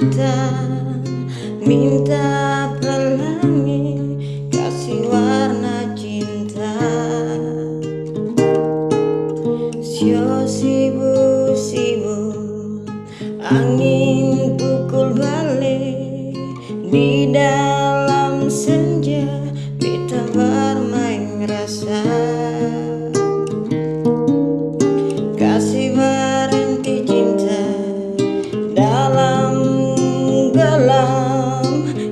datang minta pelangi, kasih warna cinta. Sibuk-sibuk angin pukul balik, di dalam senja beta bermain rasa. Kasih berhenti cinta dalam gelam,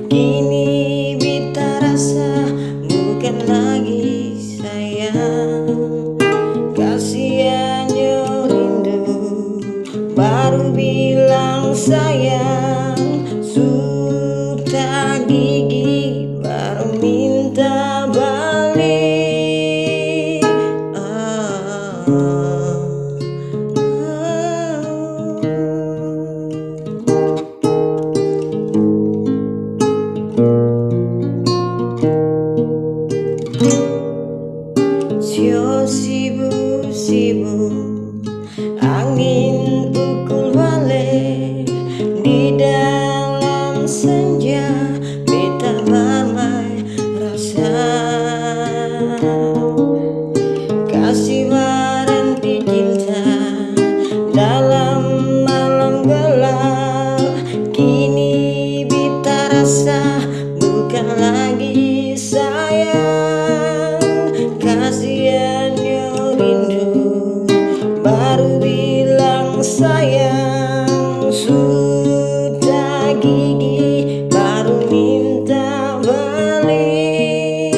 kini beta rasa bukan lagi sayang. Kasihannya rindu baru bilang sayang, suka gigi baru minta balik. Sibuk-sibuk angin pukul balik, di dalam senja beta bermain rasa. Kasih berhenti cinta dalam malam gelap, kini beta rasa bukan lagi sayang. Kasihannya rindu baru bilang sayang, sudah gigi baru minta balik.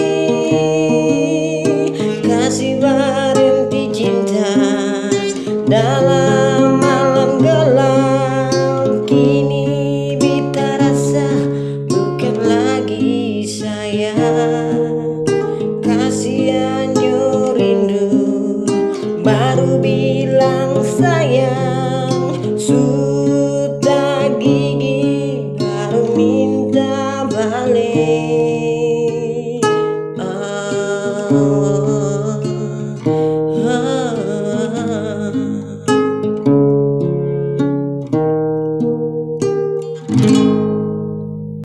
Kasih berhenti cinta dalam malam gelap, kini beta rasa bukan lagi sayang. Kasihannya rindu baru